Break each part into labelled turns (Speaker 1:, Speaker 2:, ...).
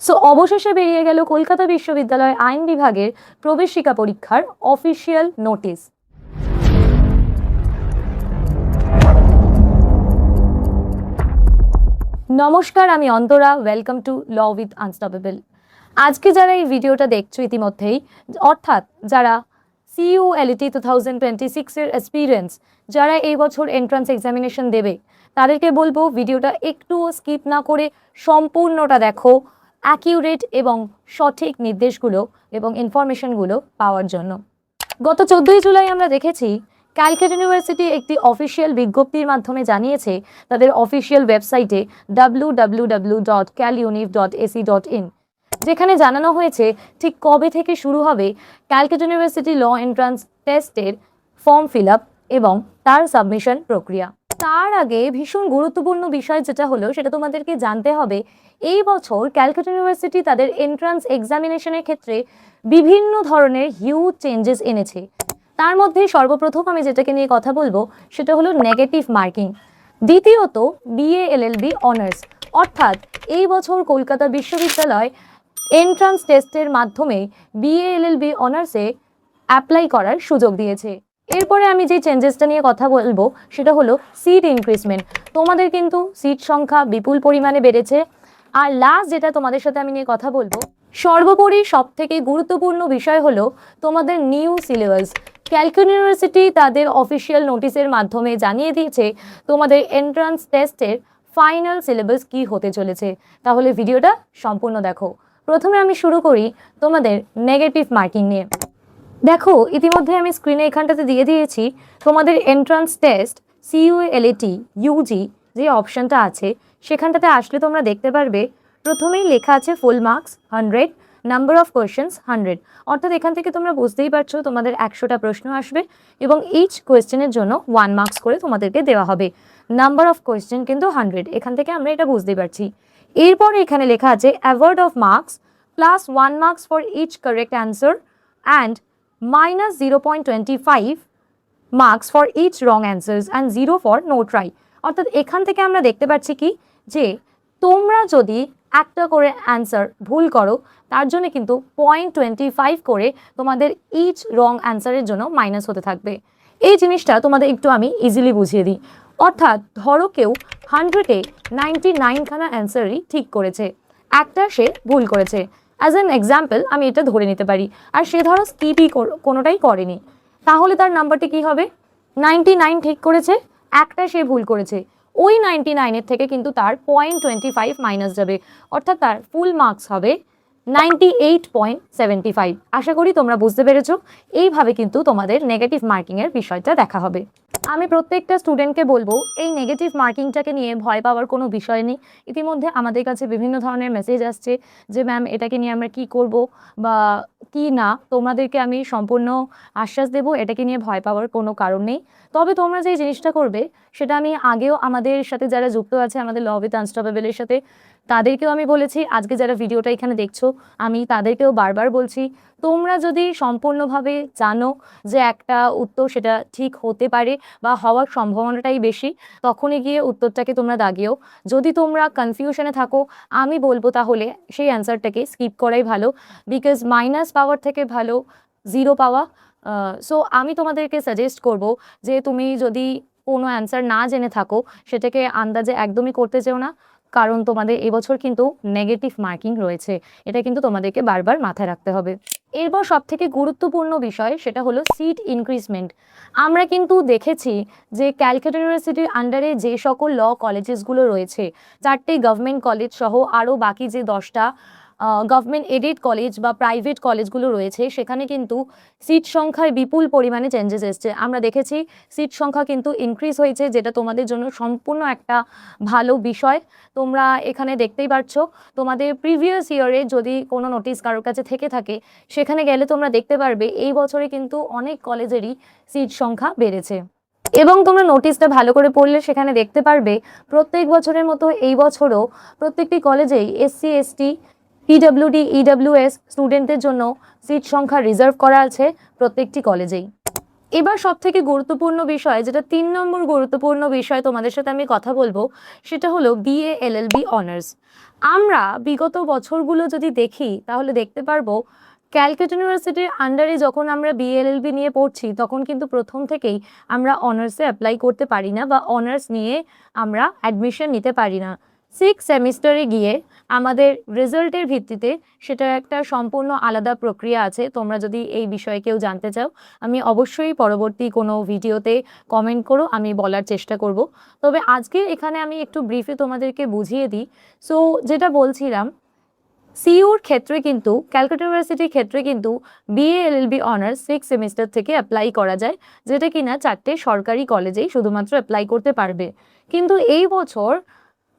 Speaker 1: So অবশেষে বেরিয়ে গেল কলকাতা বিশ্ববিদ্যালয় আইন বিভাগের প্রবেশিকা পরীক্ষার অফিসিয়াল নোটিশ। নমস্কার, আমি Antara. Welcome to law with unstoppable. আজকে যারা এই ভিডিওটা দেখছো ইতিমধ্যেই, অর্থাৎ যারা CULET 2026-এর এক্সপিরিয়েন্স, যারা এই বছর এন্ট্রান্স এক্সামিনেশন দেবে, তাদেরকে বলবো ভিডিওটা একটুও স্কিপ না করে সম্পূর্ণটা দেখো, অ্যাকিউরেট এবং সঠিক নির্দেশগুলো এবং ইনফরমেশনগুলো পাওয়ার জন্য। গত 14ই জুলাই আমরা দেখেছি ক্যালকাটা ইউনিভার্সিটি একটি অফিসিয়াল বিজ্ঞপ্তির মাধ্যমে জানিয়েছে তাদের অফিসিয়াল ওয়েবসাইটে www.calunif.ac.in, যেখানে জানানো হয়েছে ঠিক কবে থেকে শুরু হবে ক্যালকাটা ইউনিভার্সিটি ল এন্ট্রান্স টেস্টের ফর্ম ফিল আপ এবং তার সাবমিশন প্রক্রিয়া। তার আগে ভীষণ গুরুত্বপূর্ণ বিষয় যেটা হলো সেটা তোমাদেরকে জানতে হবে, এই বছর ক্যালকাটা ইউনিভার্সিটি তাদের এন্ট্রান্স এক্সামিনেশনের ক্ষেত্রে বিভিন্ন ধরনের হিউজ চেঞ্জেস এনেছে। তার মধ্যে সর্বপ্রথম আমি যেটাকে নিয়ে কথা বলবো সেটা হলো নেগেটিভ মার্কিং। দ্বিতীয়ত BA LLB অনার্স, অর্থাৎ এই বছর কলকাতা বিশ্ববিদ্যালয় এন্ট্রান্স টেস্টের মাধ্যমে BA LLB অনার্সে অ্যাপ্লাই করার সুযোগ দিয়েছে। এরপরে আমি যে চেঞ্জেসটা নিয়ে কথা বলবো সেটা হলো সিট ইনক্রিজমেন্ট। তোমাদের কিন্তু সিট সংখ্যা বিপুল পরিমাণে বেড়েছে। আর লাস্ট যেটা তোমাদের সাথে আমি নিয়ে কথা বলবো, সর্বোপরি সব থেকে গুরুত্বপূর্ণ বিষয় হলো তোমাদের নিউ সিলেবাস। ক্যালকাটা ইউনিভার্সিটি তাদের অফিসিয়াল নোটিশের মাধ্যমে জানিয়ে দিয়েছে তোমাদের এন্ট্রান্স টেস্টের ফাইনাল সিলেবাস কি হতে চলেছে। তাহলে ভিডিওটা সম্পূর্ণ দেখো। প্রথমে আমি শুরু করি তোমাদের নেগেটিভ মার্কিং নিয়ে। দেখো, ইতিমধ্যে আমি স্ক্রিনে এখানটাতে দিয়ে দিয়েছি তোমাদের এন্ট্রান্স টেস্ট CULET UG যে অপশানটা আছে সেখানটাতে আসলে তোমরা দেখতে পারবে প্রথমেই লেখা আছে full marks 100, number of questions 100। অর্থাৎ এখান থেকে তোমরা বুঝতেই পারছো তোমাদের 100টা প্রশ্ন আসবে এবং ইচ কোয়েশ্চেনের জন্য 1 মার্কস করে তোমাদেরকে দেওয়া হবে। নাম্বার অফ কোয়েশ্চেন কিন্তু 100, এখান থেকে আমরা এটা বুঝতেই পারছি। এরপরে এখানে লেখা আছে award of marks plus 1 marks for each correct answer and minus 0.25 marks for each wrong answers and 0 for no try। অর্থাৎ এখান থেকে আমরা দেখতে পাচ্ছি কি যে তোমরা যদি একটা করে অ্যান্সার ভুল করো তার জন্য কিন্তু 0.25 করে তোমাদের ইচ রং অ্যান্সারের জন্য মাইনাস হতে থাকবে। এই জিনিসটা তোমাদের একটু আমি ইজিলি বুঝিয়ে দিই। অর্থাৎ ধরো কেউ 100-এ 99খানা অ্যান্সারই ঠিক করেছে, একটা সে ভুল করেছে। অ্যাজ অ্যান এক্সাম্পল আমি এটা ধরে নিতে পারি, আর সে ধরো স্কিপই কোনোটাই করেনি, তাহলে তার নাম্বারটি কি হবে? 99 ঠিক করেছে, একটা সে ভুল করেছে, ওই 99-এর থেকে কিন্তু তার 0.25 মাইনাস যাবে, অর্থাৎ তার ফুল মার্কস হবে 98.75। আশা করি তোমরা বুঝতে পেরেছো। এইভাবে কিন্তু তোমাদের নেগেটিভ মার্কিংয়ের বিষয়টা দেখা হবে। আমি প্রত্যেকটা স্টুডেন্টকে বলবো এই নেগেটিভ মার্কিংটাকে নিয়ে ভয় পাওয়ার কোনো বিষয় নেই। ইতিমধ্যে আমাদের কাছে বিভিন্ন ধরনের মেসেজ আসছে যে ম্যাম এটাকে নিয়ে আমরা কি করব বা কি না, তোমাদেরকে আমি সম্পূর্ণ আশ্বাস দেব এটাকে নিয়ে ভয় পাওয়ার কোনো কারণ নেই। তবে তোমরা যে জিনিসটা করবে সেটা আমি আগেও আমাদের সাথে যারা যুক্ত আছে আমাদের ল উইথ আনস্টপেবলের সাথে, তাদেরকেও আমি বলেছি, আজকে যারা ভিডিওটা এখানে দেখছো আমি তাদেরকেও বারবার বলছি, তোমরা যদি সম্পূর্ণভাবে জানো যে একটা উত্তর সেটা ঠিক হতে পারে বা হওয়ার সম্ভাবনাটাই বেশি, তখনই গিয়ে উত্তরটাকে তোমরা দাগিও। যদি তোমরা কনফিউশনে থাকো আমি বলবো তাহলে সেই অ্যান্সারটাকে স্কিপ করাই ভালো, বিকজ মাইনাস পাওয়ার থেকে ভালো 0 পাওয়া। সো আমি তোমাদেরকে সাজেস্ট করব যে তুমি যদি কোনো অ্যান্সার না জেনে থাকো সেটাকে আন্দাজে একদমই করতে চেও না, কারণ তোমাদের এবছর কিন্তু নেগেটিভ মার্কিং রয়েছে, এটা কিন্তু তোমাদেরকে বারবার মাথায় রাখতে হবে। এরপর সবথেকে গুরুত্বপূর্ণ বিষয় সেটা হলো সিট ইনক্রিজমেন্ট। আমরা কিন্তু দেখেছি যে ক্যালকাটা ইউনিভার্সিটির আন্ডারে যে সকল ল কলেজেসগুলো রয়েছে, 4টে গভর্নমেন্ট কলেজ সহ আরও বাকি যে 10টা গভর্নমেন্ট এডেড কলেজ বা প্রাইভেট কলেজগুলো রয়েছে, সেখানে কিন্তু সিট সংখ্যায় বিপুল পরিমাণে চেঞ্জেস এসছে। আমরা দেখেছি সিট সংখ্যা কিন্তু ইনক্রিজ হয়েছে, যেটা তোমাদের জন্য সম্পূর্ণ একটা ভালো বিষয়। তোমরা এখানে দেখতেই পারছো তোমাদের প্রিভিয়াস ইয়ারে যদি কোনো নোটিশ কারোর কাছে থেকে থাকে সেখানে গেলে তোমরা দেখতে পারবে এই বছরে কিন্তু অনেক কলেজেরই সিট সংখ্যা বেড়েছে। এবং তোমরা নোটিশটা ভালো করে পড়লে সেখানে দেখতে পারবে প্রত্যেক বছরের মতো এই বছরও প্রত্যেকটি কলেজেই SC ST PWD EWS স্টুডেন্টদের জন্য সিট সংখ্যা রিজার্ভ করা আছে প্রত্যেকটি কলেজেই। এবার সব থেকে গুরুত্বপূর্ণ বিষয়, যেটা 3 নম্বর গুরুত্বপূর্ণ বিষয় তোমাদের সাথে আমি কথা বলবো, সেটা হলো BA LLB অনার্স। আমরা বিগত বছরগুলো যদি দেখি তাহলে দেখতে পারবো ক্যালকাটা ইউনিভার্সিটির আন্ডারে যখন আমরা BA LLB নিয়ে পড়ছি তখন কিন্তু প্রথম থেকেই আমরা অনার্সে অ্যাপ্লাই করতে পারি না বা অনার্স নিয়ে আমরা অ্যাডমিশন নিতে পারি না। 6 সেমিস্টারে গিয়ে আমাদের রেজাল্টের ভিত্তিতে সেটা একটা সম্পূর্ণ আলাদা প্রক্রিয়া আছে। তোমরা যদি এই বিষয়ে কেউ জানতে চাও আমি অবশ্যই পরবর্তী কোনো ভিডিওতে কমেন্ট করো, আমি বলার চেষ্টা করব। তবে আজকে এখানে আমি একটু ব্রিফে তোমাদেরকে বুঝিয়ে দিই। সো যেটা বলছিলাম, সিইউর ক্ষেত্রে কিন্তু ক্যালকাটা ইউনিভার্সিটির ক্ষেত্রে কিন্তু BA LLB অনার্স 6 সেমিস্টার থেকে অ্যাপ্লাই করা যায়, যেটা কিনা 4টে সরকারি কলেজেই শুধুমাত্র অ্যাপ্লাই করতে পারবে। কিন্তু এই বছর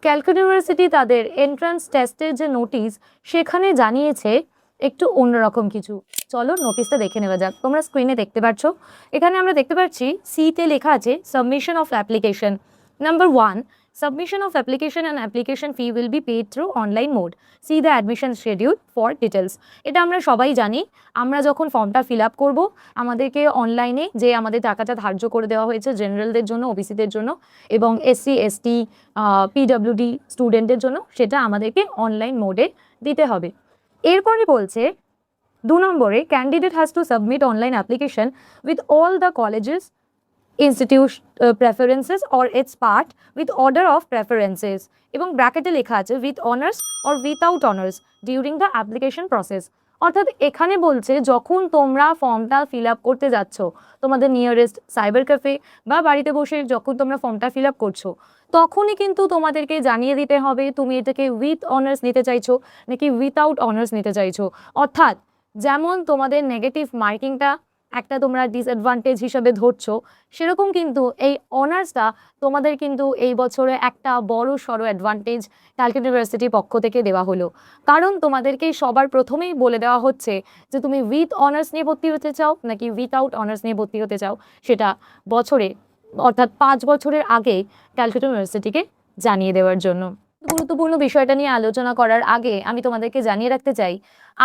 Speaker 1: ক্যালকাটা ইউনিভার্সিটি তাদের এন্ট্রান্স টেস্টের যে নোটিশ সেখানে জানিয়েছে একটু অন্যরকম কিছু। চলো নোটিশটা দেখে নেওয়া যাক। তোমরা স্ক্রিনে দেখতে পাচ্ছ, এখানে আমরা দেখতে পাচ্ছি সিতে লেখা আছে submission of application. Number 1, submission of application and application fee will be paid through online mode. See the admission schedule for details. এটা আমরা সবাই জানি, আমরা যখন ফর্মটা ফিল আপ করবো আমাদেরকে অনলাইনে যে আমাদের টাকাটা ধার্য করে দেওয়া হয়েছে জেনারেলদের জন্য, ওবিসিদের জন্য এবং SC ST PWD স্টুডেন্টদের জন্য, সেটা আমাদেরকে অনলাইন মোডে দিতে হবে। এরপরে বলছে 2 নম্বরে, candidate has to submit online application with all the colleges institute preferences or it's part with order of preferences, এবং ব্র্যাকেটে লেখা আছে with honours or without honours during the application process. অর্থাৎ এখানে বলছে যখন তোমরা ফর্মটা ফিল আপ করতে যাচ্ছ তোমাদের নিয়ারেস্ট সাইবার ক্যাফে বা বাড়িতে বসে যখন তোমরা ফর্মটা ফিল আপ করছো তখনই কিন্তু তোমাদেরকে জানিয়ে দিতে হবে তুমি এটাকে উইথ অনার্স নিতে চাইছো নাকি উইথাউট অনার্স নিতে চাইছো। অর্থাৎ যেমন তোমাদের নেগেটিভ মার্কিংটা একটা তোমরা ডিসঅ্যাডভান্টেজ হিসাবে ধরছো, সেরকম কিন্তু এই অনার্সটা তোমাদের কিন্তু এই বছরে একটা বড় সড়ো অ্যাডভান্টেজ ক্যালকাটা ইউনিভার্সিটির পক্ষ থেকে দেওয়া হলো। কারণ তোমাদেরকে সবার প্রথমেই বলে দেওয়া হচ্ছে যে তুমি উইথ অনার্স নিয়ে ভর্তি হতে চাও নাকি উইথাউট অনার্স নিয়ে ভর্তি হতে চাও, সেটা বছরে অর্থাৎ 5 বছরের আগে ক্যালকাটা ইউনিভার্সিটিকে জানিয়ে দেওয়ার জন্য। গুরুত্বপূর্ণ বিষয়টা নিয়ে আলোচনা করার আগে আমি তোমাদেরকে জানিয়ে রাখতে চাই,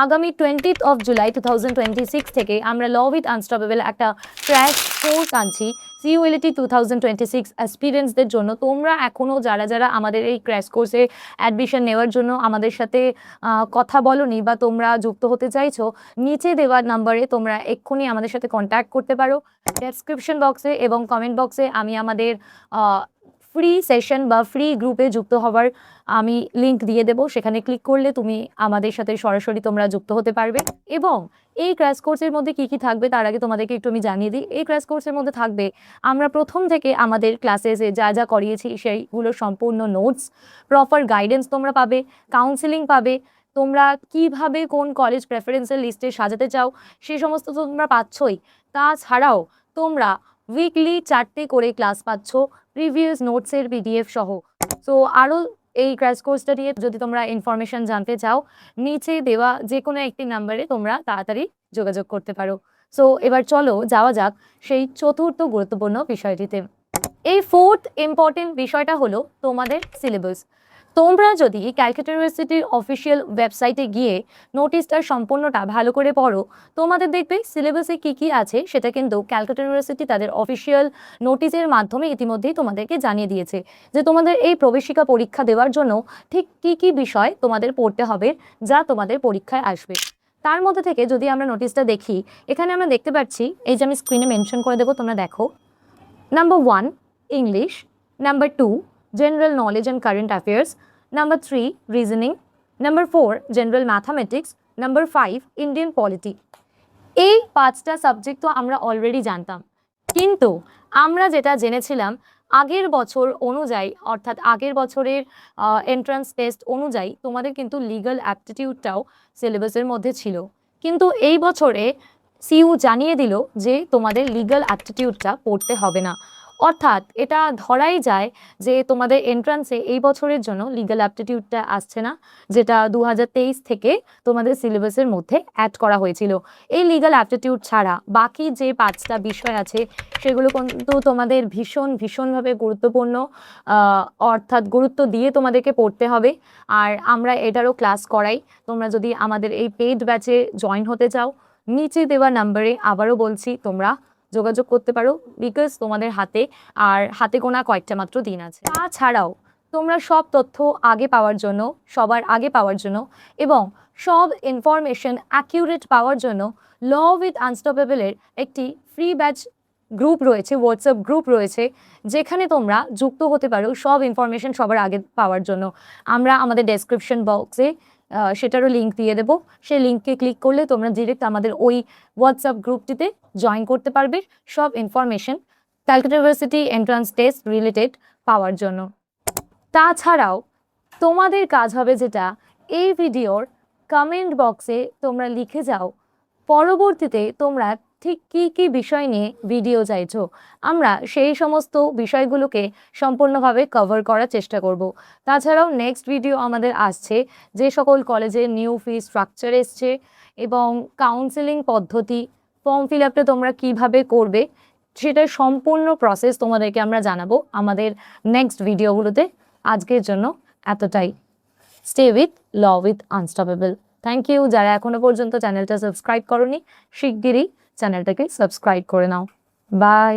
Speaker 1: আগামী 20th of July 2026 থেকে আমরা ল উইথ আনস্টপেবল একটা ক্র্যাশ কোর্স আনছি CULT 2026 অ্যাসপিরেন্টসদের জন্য। তোমরা এখনও যারা যারা আমাদের এই ক্র্যাশ কোর্সে অ্যাডমিশন নেওয়ার জন্য আমাদের সাথে কথা বলোনি বা তোমরা যুক্ত হতে চাইছো, নিচে দেওয়ার নাম্বারে তোমরা এক্ষুনি আমাদের সাথে কন্ট্যাক্ট করতে পারো। ডেসক্রিপশন বক্সে এবং কমেন্ট বক্সে আমি আমাদের ফ্রি সেশন বা ফ্রি গ্রুপে যুক্ত হওয়ার আমি লিঙ্ক দিয়ে দেবো, সেখানে ক্লিক করলে তুমি আমাদের সাথে সরাসরি তোমরা যুক্ত হতে পারবে। এবং এই ক্র্যাশ কোর্সের মধ্যে কী কী থাকবে তার আগে তোমাদেরকে একটু আমি জানিয়ে দিই। এই ক্র্যাশ কোর্সের মধ্যে থাকবে আমরা প্রথম থেকে আমাদের ক্লাসেসে যা যা করিয়েছি সেইগুলো সম্পূর্ণ নোটস, প্রপার গাইডেন্স তোমরা পাবে, কাউন্সেলিং পাবে, তোমরা কিভাবে কোন কলেজ প্রেফারেন্সের লিস্টে সাজাতে চাও সে সমস্ত তোমরা পাচ্ছই। তাছাড়াও তোমরা উইকলি 4টে করে ক্লাস পাচ্ছ প্রিভিয়াস নোটসের PDF সহ। সো আরও এই ক্র্যাশ কোর্সটা নিয়ে যদি তোমরা ইনফরমেশন জানতে চাও নিচে দেওয়া যে কোনো একটি নাম্বারে তোমরা তাড়াতাড়ি যোগাযোগ করতে পারো। সো এবার চলো যাওয়া যাক সেই চতুর্থ গুরুত্বপূর্ণ বিষয়টিতে। এই 4th ইম্পর্টেন্ট বিষয়টা হলো তোমাদের সিলেবাস। তোমরা যদি ক্যালকাটা ইউনিভার্সিটির অফিসিয়াল ওয়েবসাইটে গিয়ে নোটিশটার সম্পূর্ণটা ভালো করে পড়ো, তোমাদের দেখবে সিলেবাসে কি কি আছে সেটা কিন্তু ক্যালকাটা ইউনিভার্সিটি তাদের অফিসিয়াল নোটিশের মাধ্যমে ইতিমধ্যেই তোমাদেরকে জানিয়ে দিয়েছে যে তোমাদের এই প্রবেশিকা পরীক্ষা দেওয়ার জন্য ঠিক কি কি বিষয় তোমাদের পড়তে হবে যা তোমাদের পরীক্ষায় আসবে। তার মধ্যে থেকে যদি আমরা নোটিশটা দেখি, এখানে আমরা দেখতে পাচ্ছি, এই যে আমি স্ক্রিনে মেনশন করে দেবো তোমরা দেখো, number 1 English, number 2 general knowledge and current affairs, number 3 reasoning, number 4 general mathematics, number 5 Indian polity। এই 5টা সাবজেক্ট তো আমরা অলরেডি জানতাম, কিন্তু আমরা যেটা জেনেছিলাম আগের বছর অনুযায়ী অর্থাৎ আগের বছরের এন্ট্রান্স টেস্ট অনুযায়ী তোমাদের কিন্তু লিগ্যাল অ্যাপটিটিউডটাও সিলেবাসের মধ্যে ছিল, কিন্তু এই বছরে সিইউ জানিয়ে দিল যে তোমাদের লিগ্যাল অ্যাপটিটিউডটা পড়তে হবে না। অর্থাৎ এটা ধরাই যায় যে তোমাদের এন্ট্রান্সে এই বছরের জন্য লিগ্যাল অ্যাপটিটিউডটা আসছে না, যেটা 2023 থেকে তোমাদের সিলেবাসের মধ্যে অ্যাড করা হয়েছিল। এই লিগ্যাল অ্যাপটিটিউড ছাড়া বাকি যে 5টা বিষয় আছে সেগুলো কিন্তু তোমাদের ভীষণভাবে গুরুত্বপূর্ণ, অর্থাৎ গুরুত্ব দিয়ে তোমাদেরকে পড়তে হবে। আর আমরা এটারও ক্লাস করাই। তোমরা যদি আমাদের এই পেইড ব্যাচে জয়েন হতে চাও নিচে দেওয়া নাম্বারে, আবারও বলছি, তোমরা যোগাযোগ করতে পারো, বিকজ তোমাদের হাতে গোনা কয়েকটা মাত্র দিন আছে। তাছাড়াও তোমরা সব তথ্য সবার আগে পাওয়ার জন্য এবং সব ইনফরমেশন অ্যাকিউরেট পাওয়ার জন্য ল উইথ আনস্টপেবলের একটি ফ্রি ব্যাচ গ্রুপ রয়েছে, হোয়াটসঅ্যাপ গ্রুপ রয়েছে, যেখানে তোমরা যুক্ত হতে পারো সব ইনফরমেশন সবার আগে পাওয়ার জন্য। আমরা আমাদের ডেসক্রিপশন বক্সে সেটারও লিঙ্ক দিয়ে দেবো। সেই লিঙ্কে ক্লিক করলে তোমরা ডিরেক্ট আমাদের ওই হোয়াটসঅ্যাপ গ্রুপটিতে জয়েন করতে পারবে সব information Calcutta University entrance test related পাওয়ার জন্য। তাছাড়াও তোমাদের কাজ হবে যেটা, এই ভিডিওর কমেন্ট বক্সে তোমরা লিখে যাও পরবর্তীতে তোমরা ঠিক কী কী বিষয় নিয়ে ভিডিও চাইছো। আমরা সেই সমস্ত বিষয়গুলোকে সম্পূর্ণভাবে কভার করার চেষ্টা করব। তাছাড়াও নেক্সট ভিডিও আমাদের আসছে, যে সকল কলেজে নিউ ফি স্ট্রাকচার এসছে এবং কাউন্সেলিং পদ্ধতি, ফর্ম ফিল আপটা তোমরা কীভাবে করবে, সেটার সম্পূর্ণ প্রসেস তোমাদেরকে আমরা জানাবো আমাদের নেক্সট ভিডিওগুলোতে। আজকের জন্য এতটাই। Stay with law with unstoppable. Thank you. যারা এখনো পর্যন্ত চ্যানেলটা সাবস্ক্রাইব করোনি, শিগগিরই চ্যানেলটাকে সাবস্ক্রাইব করে নাও। বাই।